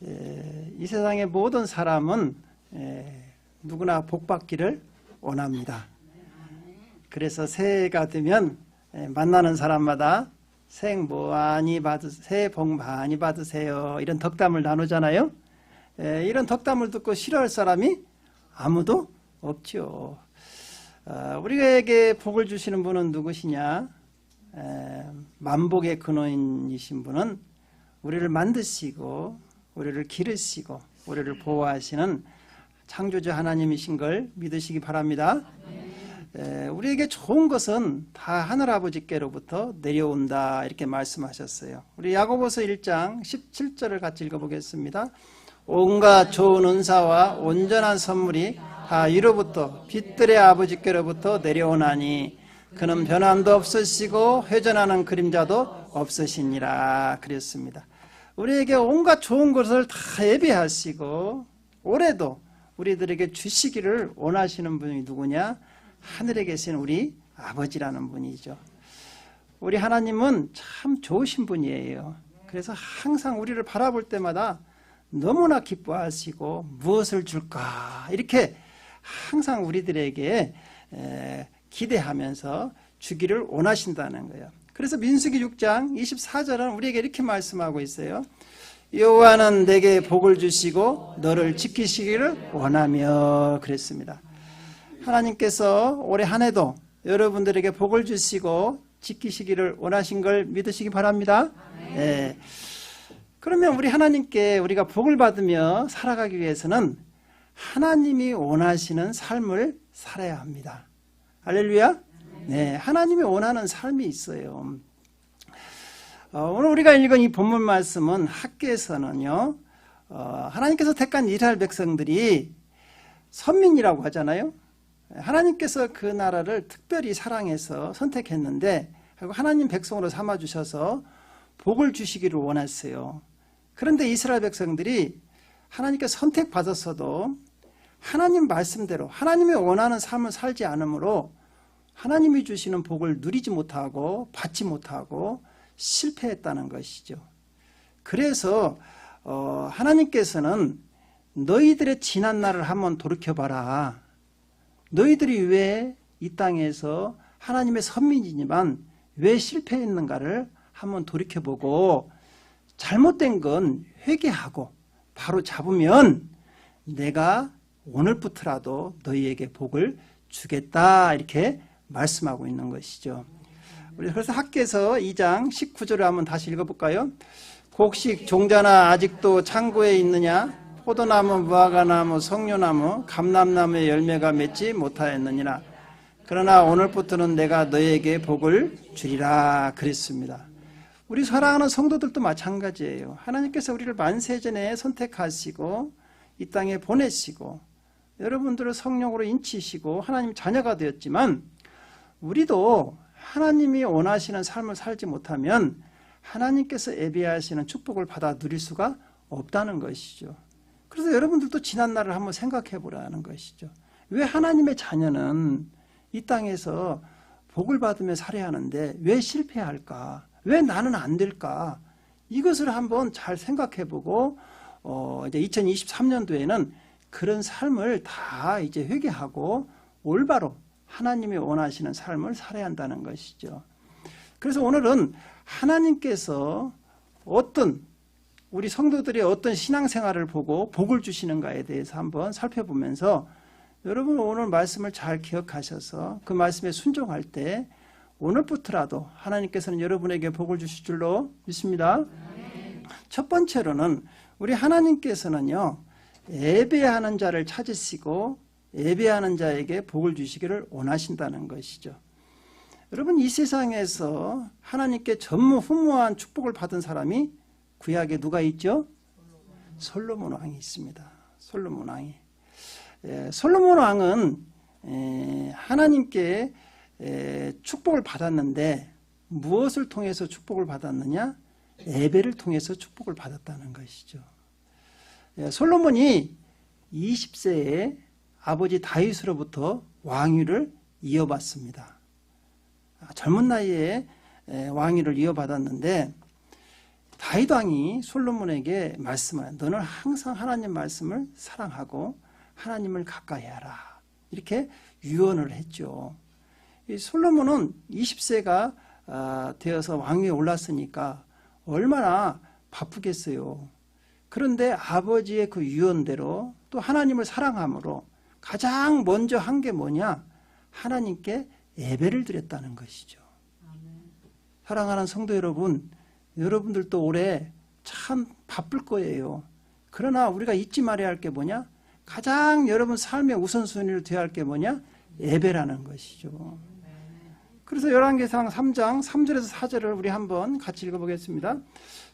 이 세상의 모든 사람은 누구나 복받기를 원합니다. 그래서 새해가 되면 만나는 사람마다 새해 복 많이 받으세요. 이런 덕담을 나누잖아요. 이런 덕담을 듣고 싫어할 사람이 아무도 없죠. 우리에게 복을 주시는 분은 누구시냐? 만복의 근원이신 분은 우리를 만드시고 우리를 기르시고 우리를 보호하시는 창조주 하나님이신 걸 믿으시기 바랍니다. 우리에게 좋은 것은 다 하늘아버지께로부터 내려온다 이렇게 말씀하셨어요. 우리 야고보서 1장 17절을 같이 읽어보겠습니다. 온갖 좋은 은사와 온전한 선물이 다 위로부터 빛들의 아버지께로부터 내려오나니 그는 변함도 없으시고 회전하는 그림자도 없으시니라 그랬습니다. 우리에게 온갖 좋은 것을 다 예비하시고 올해도 우리들에게 주시기를 원하시는 분이 누구냐? 하늘에 계신 우리 아버지라는 분이죠. 우리 하나님은 참 좋으신 분이에요. 그래서 항상 우리를 바라볼 때마다 너무나 기뻐하시고 무엇을 줄까 이렇게 항상 우리들에게 기대하면서 주기를 원하신다는 거예요. 그래서 민수기 6장 24절은 우리에게 이렇게 말씀하고 있어요. 여호와는 내게 복을 주시고 너를 지키시기를 원하며 그랬습니다. 하나님께서 올해 한 해도 여러분들에게 복을 주시고 지키시기를 원하신 걸 믿으시기 바랍니다. 네. 그러면 우리 하나님께 우리가 복을 받으며 살아가기 위해서는 하나님이 원하시는 삶을 살아야 합니다. 할렐루야. 네, 하나님이 원하는 삶이 있어요. 오늘 우리가 읽은 이 본문 말씀은 학계에서는요, 하나님께서 택한 이스라엘 백성들이 선민이라고 하잖아요. 하나님께서 그 나라를 특별히 사랑해서 선택했는데 하나님 백성으로 삼아주셔서 복을 주시기를 원했어요. 그런데 이스라엘 백성들이 하나님께 선택받았어도 하나님 말씀대로 하나님이 원하는 삶을 살지 않으므로 하나님이 주시는 복을 누리지 못하고 받지 못하고 실패했다는 것이죠. 그래서 하나님께서는 너희들의 지난 날을 한번 돌이켜봐라. 너희들이 왜 이 땅에서 하나님의 선민이지만 왜 실패했는가를 한번 돌이켜보고 잘못된 건 회개하고 바로 잡으면 내가 오늘부터라도 너희에게 복을 주겠다 이렇게 말씀하고 있는 것이죠. 우리 그래서 학개서 2장 19절을 한번 다시 읽어볼까요? 곡식 종자나 아직도 창고에 있느냐? 포도나무, 무화과나무, 석류나무, 감람나무의 열매가 맺지 못하였느니라. 그러나 오늘부터는 내가 너희에게 복을 주리라 그랬습니다. 우리 사랑하는 성도들도 마찬가지예요. 하나님께서 우리를 만세전에 선택하시고 이 땅에 보내시고 여러분들을 성령으로 인치시고 하나님 자녀가 되었지만 우리도 하나님이 원하시는 삶을 살지 못하면 하나님께서 예비하시는 축복을 받아 누릴 수가 없다는 것이죠. 그래서 여러분들도 지난 날을 한번 생각해 보라는 것이죠. 왜 하나님의 자녀는 이 땅에서 복을 받으며 살아야 하는데 왜 실패할까? 왜 나는 안 될까? 이것을 한번 잘 생각해 보고 이제 2023년도에는 그런 삶을 다 이제 회개하고 올바로 하나님이 원하시는 삶을 살아야 한다는 것이죠. 그래서 오늘은 하나님께서 어떤 우리 성도들의 어떤 신앙생활을 보고 복을 주시는가에 대해서 한번 살펴보면서 여러분 오늘 말씀을 잘 기억하셔서 그 말씀에 순종할 때 오늘부터라도 하나님께서는 여러분에게 복을 주실 줄로 믿습니다. 첫 번째로는 우리 하나님께서는요 예배하는 자를 찾으시고 예배하는 자에게 복을 주시기를 원하신다는 것이죠. 여러분 이 세상에서 하나님께 전무후무한 축복을 받은 사람이 구약에 누가 있죠? 솔로몬 왕이 있습니다. 솔로몬 왕이. 솔로몬 왕은 하나님께 축복을 받았는데 무엇을 통해서 축복을 받았느냐? 예배를 통해서 축복을 받았다는 것이죠. 솔로몬이 20세에 아버지 다윗으로부터 왕위를 이어받습니다. 젊은 나이에 왕위를 이어받았는데 다윗 왕이 솔로몬에게 말씀하여 너는 항상 하나님 말씀을 사랑하고 하나님을 가까이 하라. 이렇게 유언을 했죠. 이 솔로몬은 20세가 되어서 왕위에 올랐으니까 얼마나 바쁘겠어요. 그런데 아버지의 그 유언대로 또 하나님을 사랑함으로 가장 먼저 한 게 뭐냐? 하나님께 예배를 드렸다는 것이죠. 사랑하는 성도 여러분, 여러분들도 올해 참 바쁠 거예요. 그러나 우리가 잊지 말아야 할 게 뭐냐? 가장 여러분 삶의 우선순위를 둬야 할 게 뭐냐? 예배라는 것이죠. 그래서 열왕기상 3장 3절에서 4절을 우리 한번 같이 읽어보겠습니다.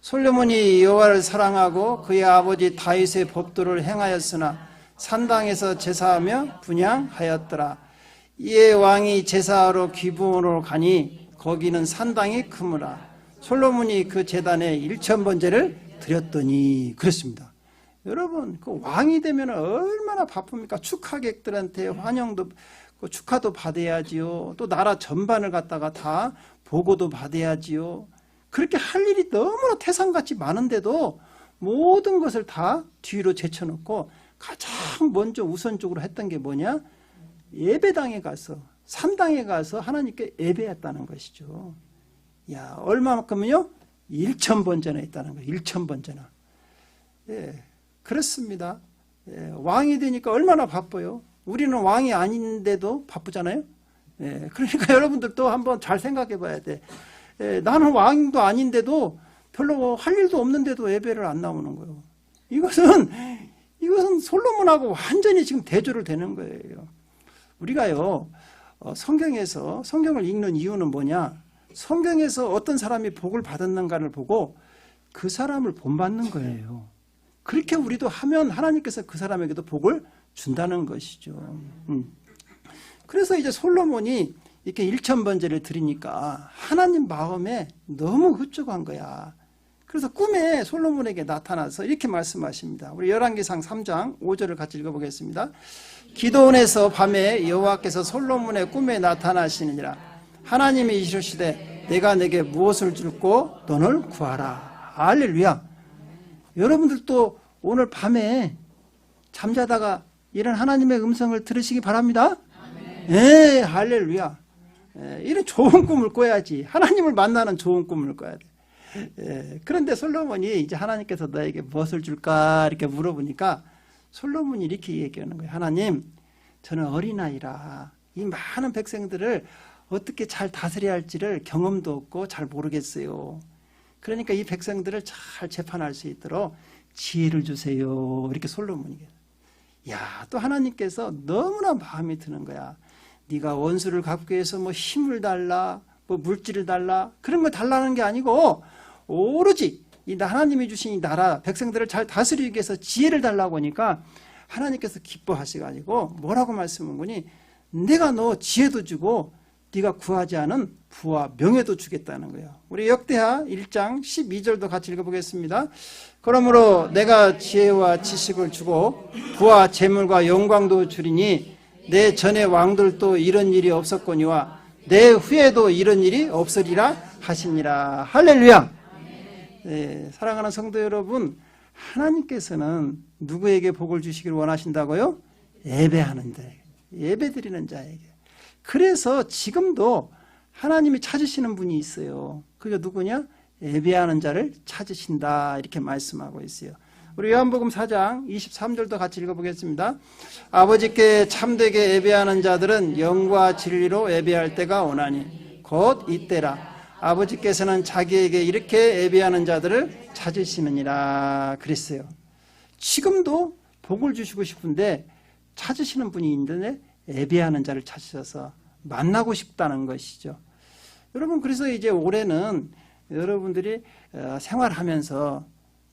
솔로몬이 여호와를 사랑하고 그의 아버지 다윗의 법도를 행하였으나 산당에서 제사하며 분향하였더라. 이에 왕이 제사하러 기브온으로 가니 거기는 산당이 크므라. 솔로몬이 그 제단에 1000번제를 드렸더니 그랬습니다. 여러분 그 왕이 되면 얼마나 바쁩니까? 축하객들한테 환영도 축하도 받아야지요. 또 나라 전반을 갖다가 다 보고도 받아야지요. 그렇게 할 일이 너무나 태산같이 많은데도 모든 것을 다 뒤로 제쳐놓고 가장 먼저 우선적으로 했던 게 뭐냐? 예배당에 가서 산당에 가서 하나님께 예배했다는 것이죠. 야, 얼마만큼은요? 1000번제나 했다는 거예요. 1000번제나. 예, 그렇습니다. 예, 왕이 되니까 얼마나 바빠요. 우리는 왕이 아닌데도 바쁘잖아요. 예, 그러니까 여러분들도 한번 잘 생각해 봐야 돼. 예, 나는 왕도 아닌데도 별로 할 일도 없는데도 예배를 안 나오는 거예요. 이것은 솔로몬하고 완전히 지금 대조를 되는 거예요. 우리가요, 성경을 읽는 이유는 뭐냐? 성경에서 어떤 사람이 복을 받았는가를 보고 그 사람을 본받는 거예요. 그렇게 우리도 하면 하나님께서 그 사람에게도 복을 준다는 것이죠. 그래서 이제 솔로몬이 이렇게 1000번제를 드리니까 하나님 마음에 너무 흡족한 거야. 그래서 꿈에 솔로몬에게 나타나서 이렇게 말씀하십니다. 우리 열왕기상 3장 5절을 같이 읽어보겠습니다. 기도원에서 밤에 여호와께서 솔로몬의 꿈에 나타나시느니라. 하나님이 이르시되 내가 내게 무엇을 줄고 너를 구하라. 할렐루야. 여러분들도 오늘 밤에 잠자다가 이런 하나님의 음성을 들으시기 바랍니다. 예, 할렐루야. 이런 좋은 꿈을 꿔야지. 하나님을 만나는 좋은 꿈을 꿔야 돼. 그런데 솔로몬이 이제 하나님께서 너에게 무엇을 줄까 이렇게 물어보니까 솔로몬이 이렇게 얘기하는 거예요. 하나님, 저는 어린아이라 이 많은 백성들을 어떻게 잘 다스려야 할지를 경험도 없고 잘 모르겠어요. 그러니까 이 백성들을 잘 재판할 수 있도록 지혜를 주세요. 이렇게 솔로몬이. 야, 또 하나님께서 너무나 마음이 드는 거야. 네가 원수를 갚기 위해서 뭐 힘을 달라, 뭐 물질을 달라, 그런 거 달라는 게 아니고 오로지 이 하나님이 주신 이 나라 백성들을 잘 다스리기 위해서 지혜를 달라고 하니까 하나님께서 기뻐하셔가지고 뭐라고 말씀한 거니? 내가 너 지혜도 주고 네가 구하지 않은 부와 명예도 주겠다는 거예요. 우리 역대하 1장 12절도 같이 읽어보겠습니다. 그러므로 내가 지혜와 지식을 주고 부와 재물과 영광도 주리니 내 전의 왕들도 이런 일이 없었거니와 내 후에도 이런 일이 없으리라 하시니라. 할렐루야. 네, 사랑하는 성도 여러분, 하나님께서는 누구에게 복을 주시기를 원하신다고요? 예배하는 자에게, 예배드리는 자에게. 그래서 지금도 하나님이 찾으시는 분이 있어요. 그게 누구냐? 예배하는 자를 찾으신다 이렇게 말씀하고 있어요. 우리 요한복음 4장 23절도 같이 읽어보겠습니다. 아버지께 참되게 예배하는 자들은 영과 진리로 예배할 때가 오나니 곧 이때라. 아버지께서는 자기에게 이렇게 예배하는 자들을 찾으시느니라 그랬어요. 지금도 복을 주시고 싶은데 찾으시는 분이 있는데 예배하는 자를 찾으셔서 만나고 싶다는 것이죠. 여러분, 그래서 이제 올해는 여러분들이 생활하면서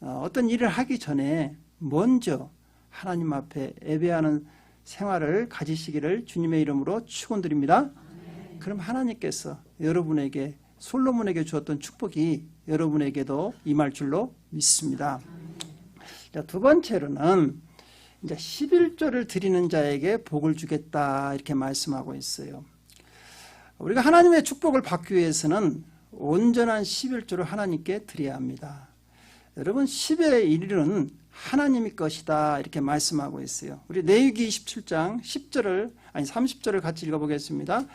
어떤 일을 하기 전에 먼저 하나님 앞에 예배하는 생활을 가지시기를 주님의 이름으로 축원드립니다. 그럼 하나님께서 여러분에게 솔로몬에게 주었던 축복이 여러분에게도 임할 줄로 믿습니다. 자, 두 번째로는 이제 11조를 드리는 자에게 복을 주겠다 이렇게 말씀하고 있어요. 우리가 하나님의 축복을 받기 위해서는 온전한 11조를 하나님께 드려야 합니다. 여러분 10의 1은 하나님의 것이다 이렇게 말씀하고 있어요. 우리 레위기 27장 30절을 같이 읽어보겠습니다.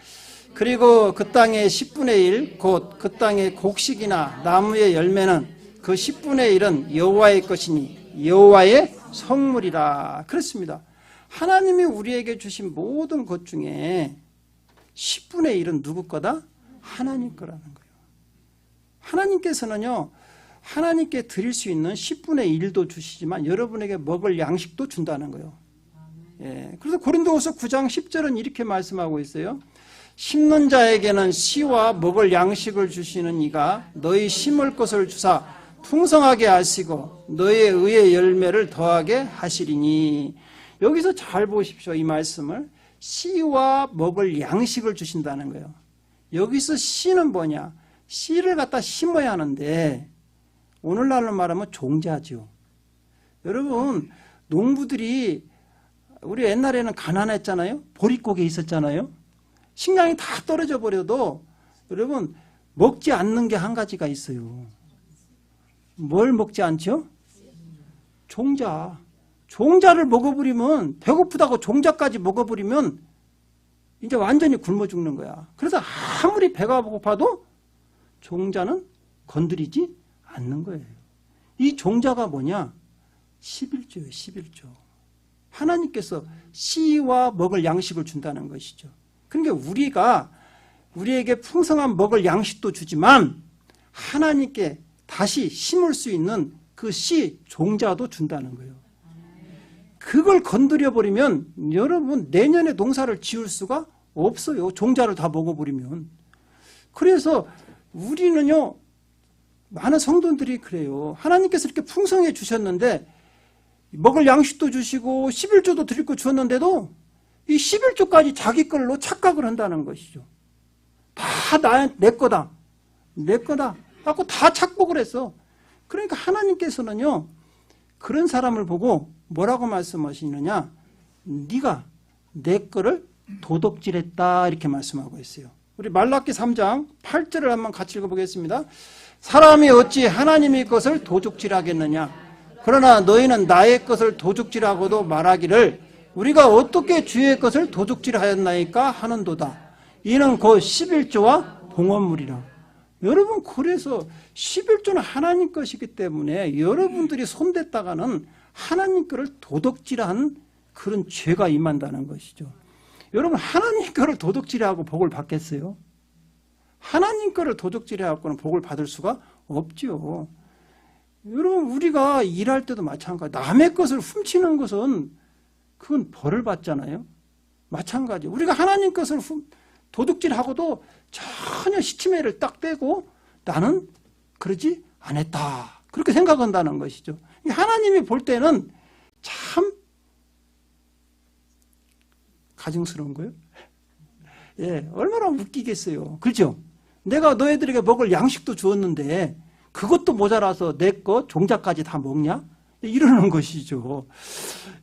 그리고 그 땅의 10분의 1 곧 그 땅의 곡식이나 나무의 열매는 그 10분의 1은 여호와의 것이니 여호와의 성물이라. 그렇습니다. 하나님이 우리에게 주신 모든 것 중에 10분의 1은 누구 거다? 하나님 거라는 거예요. 하나님께서는요, 하나님께 드릴 수 있는 10분의 1도 주시지만 여러분에게 먹을 양식도 준다는 거예요. 예, 그래서 고린도후서 9장 10절은 이렇게 말씀하고 있어요. 심는 자에게는 씨와 먹을 양식을 주시는 이가 너희 심을 것을 주사 풍성하게 하시고 너희의 의의 열매를 더하게 하시리니. 여기서 잘 보십시오. 이 말씀을. 씨와 먹을 양식을 주신다는 거예요. 여기서 씨는 뭐냐? 씨를 갖다 심어야 하는데 오늘날로 말하면 종자죠. 여러분, 농부들이 우리 옛날에는 가난했잖아요. 보릿고개 있었잖아요. 식량이 다 떨어져 버려도 여러분 먹지 않는 게 한 가지가 있어요. 뭘 먹지 않죠? 종자. 종자를 먹어버리면, 배고프다고 종자까지 먹어버리면 이제 완전히 굶어 죽는 거야. 그래서 아무리 배가 고파도 종자는 건드리지 않는 거예요. 이 종자가 뭐냐? 11조예요. 11조. 하나님께서 씨와 먹을 양식을 준다는 것이죠. 그러니까 우리에게 풍성한 먹을 양식도 주지만 하나님께 다시 심을 수 있는 그 씨 종자도 준다는 거예요. 그걸 건드려 버리면 여러분 내년에 농사를 지을 수가 없어요. 종자를 다 먹어버리면. 그래서 우리는요, 많은 성도들이 그래요. 하나님께서 이렇게 풍성해 주셨는데 먹을 양식도 주시고 11조도 드릴 거 주었는데도 이 11조까지 자기 걸로 착각을 한다는 것이죠. 다 내 거다. 내 거다. 하고 다 착복을 했어. 그러니까 하나님께서는요, 그런 사람을 보고 뭐라고 말씀하시느냐? 네가 내 거를 도둑질했다 이렇게 말씀하고 있어요. 우리 말라기 3장 8절을 한번 같이 읽어보겠습니다. 사람이 어찌 하나님의 것을 도둑질하겠느냐? 그러나 너희는 나의 것을 도둑질하고도 말하기를 우리가 어떻게 주의 것을 도둑질하였나이까 하는도다. 이는 곧 11조와 봉헌물이라. 여러분, 그래서 11조는 하나님 것이기 때문에 여러분들이 손댔다가는 하나님 거를 도둑질한 그런 죄가 임한다는 것이죠. 여러분, 하나님 거를 도둑질하고 복을 받겠어요? 하나님 거를 도둑질해갖고는 복을 받을 수가 없죠. 여러분, 우리가 일할 때도 마찬가지. 남의 것을 훔치는 것은 그건 벌을 받잖아요. 마찬가지. 우리가 하나님 것을 도둑질하고도 전혀 시치미를 딱 떼고 나는 그러지 않았다. 그렇게 생각한다는 것이죠. 하나님이 볼 때는 참 가증스러운 거예요. 예, 얼마나 웃기겠어요. 그렇죠? 내가 너희들에게 먹을 양식도 주었는데 그것도 모자라서 내 거 종자까지 다 먹냐? 이러는 것이죠.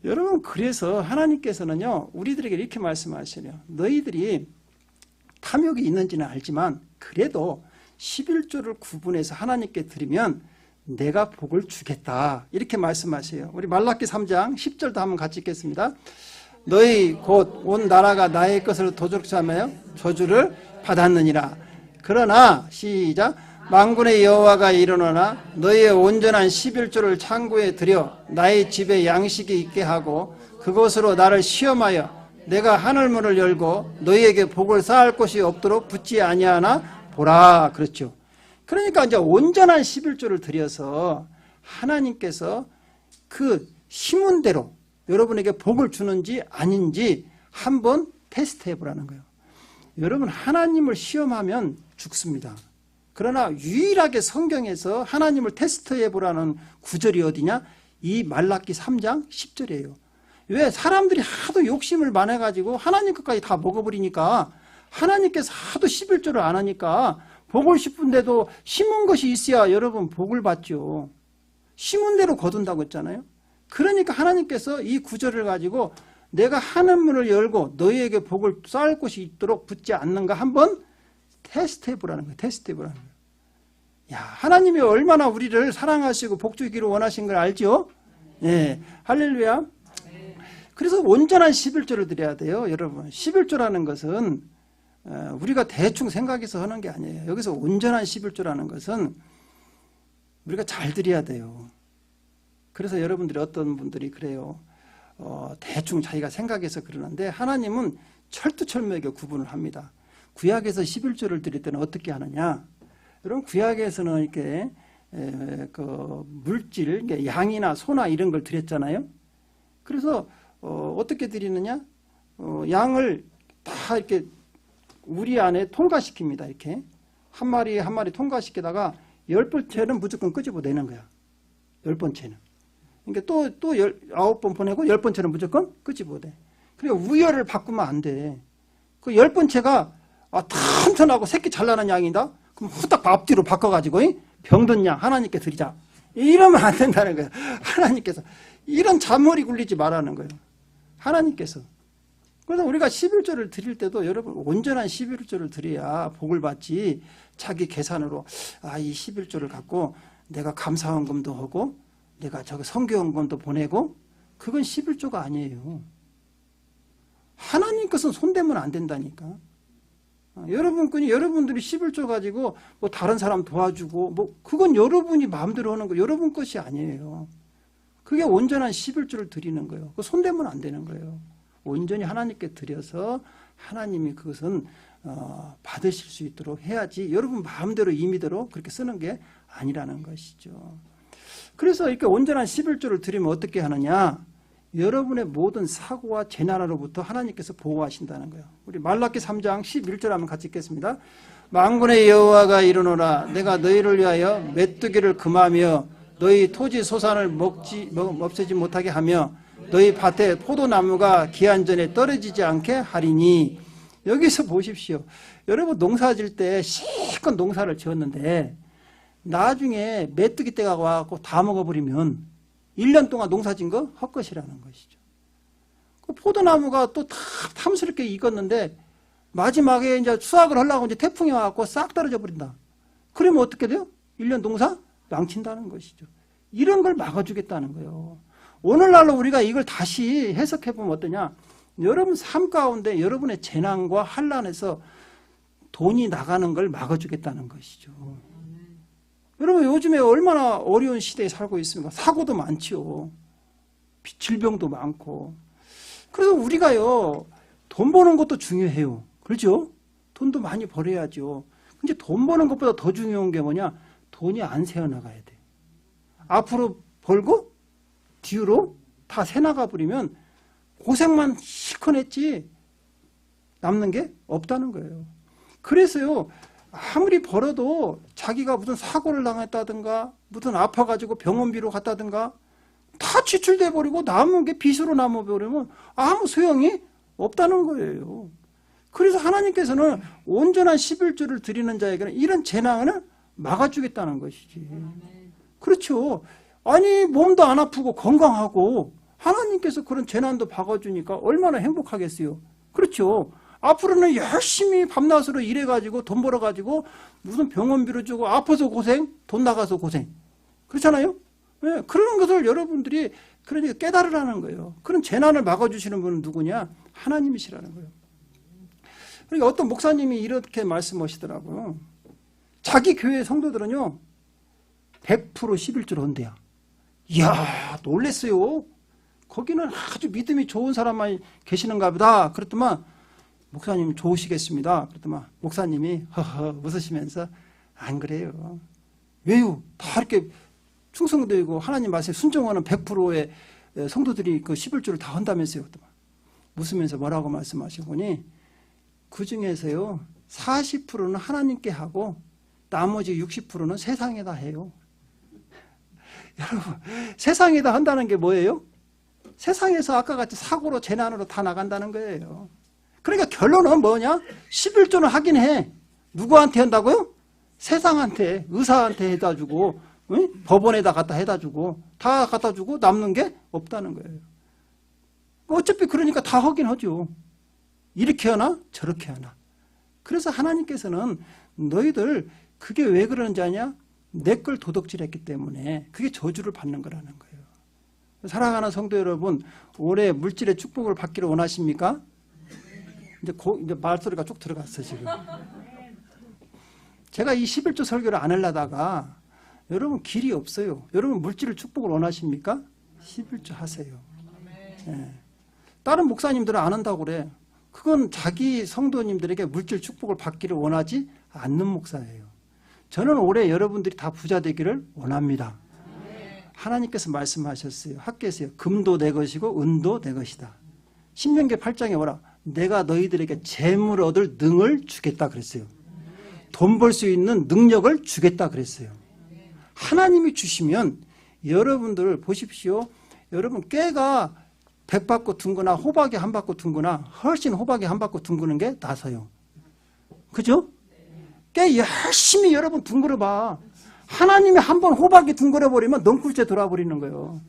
여러분, 그래서 하나님께서는요, 우리들에게 이렇게 말씀하시네요. 너희들이 탐욕이 있는지는 알지만 그래도 11조를 구분해서 하나님께 드리면 내가 복을 주겠다 이렇게 말씀하세요. 우리 말라기 3장 10절도 한번 같이 읽겠습니다. 너희 곧 온 나라가 나의 것을 도둑질하며 저주를 받았느니라. 그러나 시작. 만군의 여호와가 이르노나 너희의 온전한 11조를 창고에 들여 나의 집에 양식이 있게 하고 그것으로 나를 시험하여 내가 하늘문을 열고 너희에게 복을 쌓을 곳이 없도록 붙지 아니하나 보라. 그렇죠. 그러니까 이제 온전한 11조를 드려서 하나님께서 그 심은 대로 여러분에게 복을 주는지 아닌지 한번 테스트 해보라는 거예요. 여러분, 하나님을 시험하면 죽습니다. 그러나 유일하게 성경에서 하나님을 테스트 해보라는 구절이 어디냐? 이 말라기 3장 10절이에요. 왜? 사람들이 하도 욕심을 많아가지고 하나님 것까지 다 먹어버리니까 하나님께서 하도 11조를 안 하니까 복을 싶은데도 심은 것이 있어야 여러분 복을 받죠. 심은 대로 거둔다고 했잖아요. 그러니까 하나님께서 이 구절을 가지고 내가 하늘문을 열고 너희에게 복을 쌓을 곳이 있도록 붙지 않는가 한번 테스트 해보라는 거예요. 테스트 해보라는 거예요. 야, 하나님이 얼마나 우리를 사랑하시고 복 주기를 원하신 걸 알죠? 예, 할렐루야. 그래서 온전한 11조를 드려야 돼요, 여러분. 11조라는 것은 우리가 대충 생각해서 하는 게 아니에요. 여기서 온전한 11조라는 것은 우리가 잘 드려야 돼요. 그래서 여러분들이 어떤 분들이 그래요. 대충 자기가 생각해서 그러는데 하나님은 철두철미하게 구분을 합니다. 구약에서 11조를 드릴 때는 어떻게 하느냐? 여러분, 구약에서는 이렇게 그 물질, 양이나 소나 이런 걸 드렸잖아요. 그래서 어떻게 드리느냐? 양을 다 이렇게 우리 안에 통과시킵니다. 이렇게 한 마리 한 마리 통과시키다가 10번째는 무조건 끄집어내는 거야. 10번째는. 그러니까 또 9번 보내고 10번째는 무조건 끄집어내. 그리고 우열을 바꾸면 안 돼. 그 10번째가 튼튼하고 새끼 잘 나는 양이다? 그럼 후딱 앞뒤로 바꿔가지고 병든 양 하나님께 드리자. 이러면 안 된다는 거예요. 하나님께서. 이런 잔머리 굴리지 말라는 거예요. 하나님께서. 그래서 우리가 11조를 드릴 때도 여러분 온전한 11조를 드려야 복을 받지, 자기 계산으로 이 11조를 갖고 내가 감사헌금도 하고 내가 저거 선교헌금도 보내고, 그건 11조가 아니에요. 하나님 것은 손대면 안 된다니까. 여러분들이 11조 가지고 뭐 다른 사람 도와주고 뭐 그건 여러분이 마음대로 하는 거, 여러분 것이 아니에요. 그게 온전한 11조를 드리는 거예요. 그거 손대면 안 되는 거예요. 온전히 하나님께 드려서 하나님이 그것은 받으실 수 있도록 해야지, 여러분 마음대로 임의대로 그렇게 쓰는 게 아니라는 것이죠. 그래서 이렇게 온전한 11조를 드리면 어떻게 하느냐? 여러분의 모든 사고와 재난으로부터 하나님께서 보호하신다는 거예요. 우리 말라기 3장 11절 한번 같이 읽겠습니다. 만군의 여호와가 이르노라, 내가 너희를 위하여 메뚜기를 금하며 너희 토지 소산을 없애지 못하게 하며 너희 밭에 포도나무가 기한 전에 떨어지지 않게 하리니. 여기서 보십시오. 여러분 농사 질 때 실컷 농사를 지었는데 나중에 메뚜기 떼가 와서 다 먹어버리면 1년 동안 농사 진 거 헛것이라는 것이죠. 그 포도나무가 또 다 탐스럽게 익었는데 마지막에 이제 수확을 하려고 이제 태풍이 와서 싹 떨어져 버린다. 그러면 어떻게 돼요? 1년 농사 망친다는 것이죠. 이런 걸 막아주겠다는 거예요. 오늘날로 우리가 이걸 다시 해석해보면 어떠냐? 여러분 삶 가운데 여러분의 재난과 환난에서 돈이 나가는 걸 막아주겠다는 것이죠. 여러분 요즘에 얼마나 어려운 시대에 살고 있습니까? 사고도 많지요. 질병도 많고. 그래서 우리가요, 돈 버는 것도 중요해요. 그렇죠? 돈도 많이 벌어야죠. 근데 돈 버는 것보다 더 중요한 게 뭐냐? 돈이 안 새어나가야 돼. 앞으로 벌고 뒤로 다 새나가 버리면 고생만 실컷 했지 남는 게 없다는 거예요. 그래서요, 아무리 벌어도 자기가 무슨 사고를 당했다든가 무슨 아파가지고 병원비로 갔다든가 다 지출돼 버리고 남은 게 빚으로 남아버리면 아무 소용이 없다는 거예요. 그래서 하나님께서는 온전한 11조를 드리는 자에게는 이런 재난을 막아주겠다는 것이지. 그렇죠. 아니 몸도 안 아프고 건강하고 하나님께서 그런 재난도 박아주니까 얼마나 행복하겠어요. 그렇죠. 앞으로는 열심히 밤낮으로 일해가지고 돈 벌어가지고 무슨 병원비로 주고 아파서 고생, 돈 나가서 고생. 그렇잖아요. 네, 그런 것을 여러분들이 그러니까 깨달으라는 거예요. 그런 재난을 막아주시는 분은 누구냐? 하나님이시라는 거예요. 그러니까 어떤 목사님이 이렇게 말씀하시더라고요. 자기 교회 성도들은요 100% 11조를 한대요. 이야, 놀랬어요. 거기는 아주 믿음이 좋은 사람만 계시는가 보다. 그랬더만 목사님 좋으시겠습니다. 그랬더만 목사님이 허허 웃으시면서 안 그래요. 왜요? 다 이렇게 충성되고 하나님 말씀에 순종하는 100%의 성도들이 그 11조를 다 한다면서요. 웃으면서 뭐라고 말씀하시고니 그 중에서요 40%는 하나님께 하고 나머지 60%는 세상에다 해요. 여러분 세상에다 한다는 게 뭐예요? 세상에서 아까 같이 사고로 재난으로 다 나간다는 거예요. 그러니까 결론은 뭐냐? 11조는 하긴 해. 누구한테 한다고요? 세상한테, 의사한테 해다 주고, 응? 법원에다 갖다 해다 주고, 다 갖다 주고 남는 게 없다는 거예요. 어차피 그러니까 다 하긴 하죠. 이렇게 하나 저렇게 하나. 그래서 하나님께서는 너희들 그게 왜 그러는지 아냐? 내 걸 도둑질했기 때문에 그게 저주를 받는 거라는 거예요. 사랑하는 성도 여러분, 올해 물질의 축복을 받기를 원하십니까? 이제 말소리가 쭉 들어갔어 지금. 제가 이 11조 설교를 안 하려다가 여러분 길이 없어요. 여러분 물질의 축복을 원하십니까? 11조 하세요. 예. 다른 목사님들은 안 한다고 그래. 그건 자기 성도님들에게 물질 축복을 받기를 원하지 않는 목사예요. 저는 올해 여러분들이 다 부자 되기를 원합니다. 하나님께서 말씀하셨어요. 학교에서요. 금도 내 것이고 은도 내 것이다. 신명기 8장에 뭐라? 내가 너희들에게 재물 얻을 능을 주겠다 그랬어요. 돈 벌 수 있는 능력을 주겠다 그랬어요. 하나님이 주시면 여러분들 보십시오. 여러분 깨가 100바퀴 둥거나 호박이 한 바퀴 둥거나 훨씬 호박이 한 바퀴 둥그는 게 나서요. 그죠? 깨 열심히 여러분 둥그러 봐. 하나님이 한번 호박이 둥그러 버리면 넝쿨째 돌아버리는 거예요.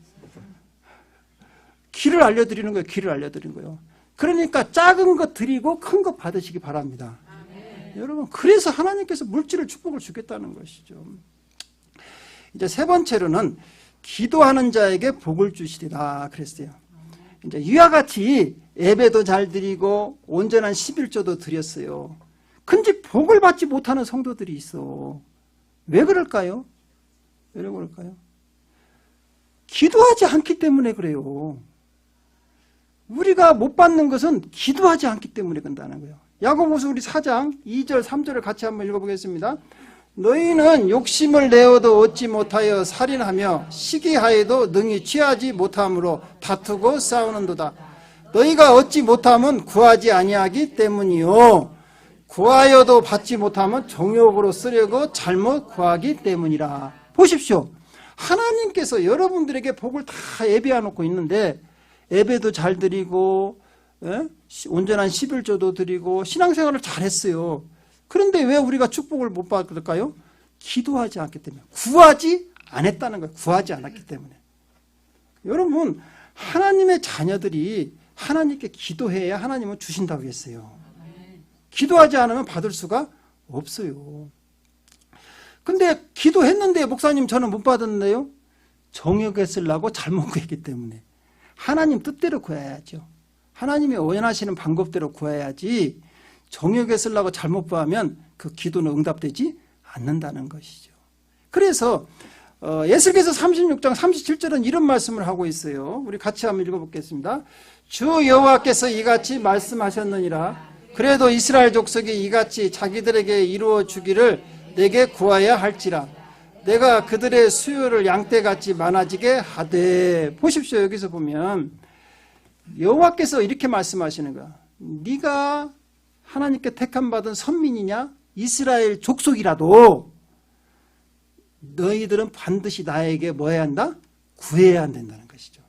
길을 알려드리는 거예요. 길을 알려드리는 거예요. 그러니까 작은 것 드리고 큰 것 받으시기 바랍니다. 여러분 그래서 하나님께서 물질을 축복을 주겠다는 것이죠. 이제 세 번째로는 기도하는 자에게 복을 주시리라 그랬어요. 이제 이와 같이 예배도 잘 드리고 온전한 11조도 드렸어요. 근데 복을 받지 못하는 성도들이 있어. 왜 그럴까요? 왜 그럴까요? 기도하지 않기 때문에 그래요. 우리가 못 받는 것은 기도하지 않기 때문에 그런다는 거예요. 야고보서 우리 4장 2절 3절을 같이 한번 읽어보겠습니다. 너희는 욕심을 내어도 얻지 못하여 살인하며 시기하여도 능히 취하지 못함으로 다투고 싸우는도다. 너희가 얻지 못함은 구하지 아니하기 때문이요 구하여도 받지 못하면 정욕으로 쓰려고 잘못 구하기 때문이라. 보십시오. 하나님께서 여러분들에게 복을 다 예비해 놓고 있는데 예배도 잘 드리고 온전한 11조도 드리고 신앙생활을 잘했어요. 그런데 왜 우리가 축복을 못 받을까요? 기도하지 않기 때문에. 구하지 않았다는 거예요. 구하지 않았기 때문에. 여러분 하나님의 자녀들이 하나님께 기도해야 하나님은 주신다고 했어요. 기도하지 않으면 받을 수가 없어요. 근데 기도했는데 목사님 저는 못 받았는데요. 정욕에 쓰려고 잘못 구했기 때문에. 하나님 뜻대로 구해야죠. 하나님이 원하시는 방법대로 구해야지 정욕에 쓰려고 잘못 구하면 그 기도는 응답되지 않는다는 것이죠. 그래서 에스겔서 36장 37절은 이런 말씀을 하고 있어요. 우리 같이 한번 읽어보겠습니다. 주 여호와께서 이같이 말씀하셨느니라. 그래도 이스라엘 족속이 이같이 자기들에게 이루어 주기를 내게 구하여야 할지라. 내가 그들의 수요를 양떼같이 많아지게 하되. 보십시오. 여기서 보면 여호와께서 이렇게 말씀하시는 거야. 네가 하나님께 택함 받은 선민이냐? 이스라엘 족속이라도 너희들은 반드시 나에게 뭐 해야 한다? 구해야 한다는 것이죠.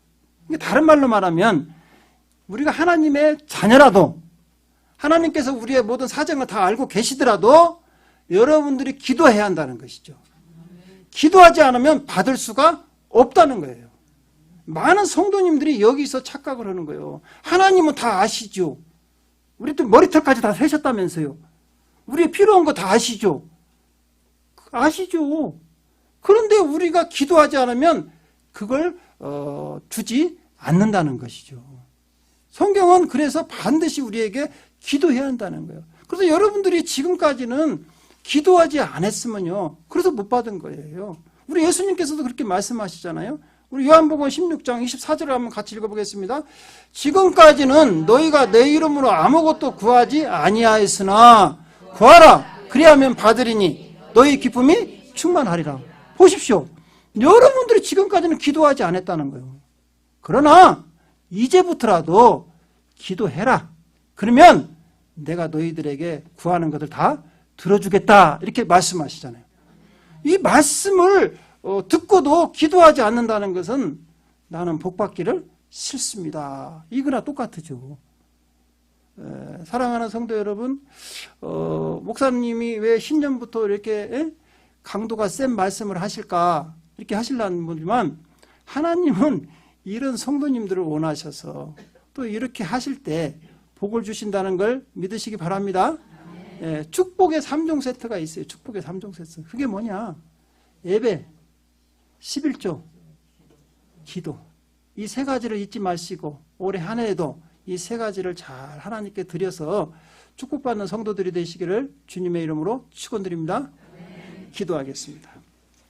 다른 말로 말하면 우리가 하나님의 자녀라도 하나님께서 우리의 모든 사정을 다 알고 계시더라도 여러분들이 기도해야 한다는 것이죠. 기도하지 않으면 받을 수가 없다는 거예요. 많은 성도님들이 여기서 착각을 하는 거예요. 하나님은 다 아시죠. 우리 또 머리털까지 다 세셨다면서요. 우리 필요한 거 다 아시죠. 아시죠. 그런데 우리가 기도하지 않으면 그걸 주지 않는다는 것이죠. 성경은 그래서 반드시 우리에게 기도해야 한다는 거예요. 그래서 여러분들이 지금까지는 기도하지 않았으면요. 그래서 못 받은 거예요. 우리 예수님께서도 그렇게 말씀하시잖아요. 우리 요한복음 16장 24절을 한번 같이 읽어보겠습니다. 지금까지는 너희가 내 이름으로 아무것도 구하지 아니하였으나 구하라. 그리하면 받으리니 너희 기쁨이 충만하리라. 보십시오. 여러분들이 지금까지는 기도하지 않았다는 거예요. 그러나 이제부터라도 기도해라. 그러면 내가 너희들에게 구하는 것을 다 들어주겠다. 이렇게 말씀하시잖아요. 이 말씀을 듣고도 기도하지 않는다는 것은 나는 복받기를 싫습니다. 이거나 똑같죠. 사랑하는 성도 여러분, 목사님이 왜 신년부터 이렇게 강도가 센 말씀을 하실까 이렇게 하시려는 분이지만 하나님은 이런 성도님들을 원하셔서 또 이렇게 하실 때 복을 주신다는 걸 믿으시기 바랍니다. 축복의 3종 세트가 있어요. 축복의 3종 세트. 그게 뭐냐? 예배, 11조, 기도. 이 세 가지를 잊지 마시고 올해 한 해에도 이 세 가지를 잘 하나님께 드려서 축복받는 성도들이 되시기를 주님의 이름으로 축원드립니다. 기도하겠습니다.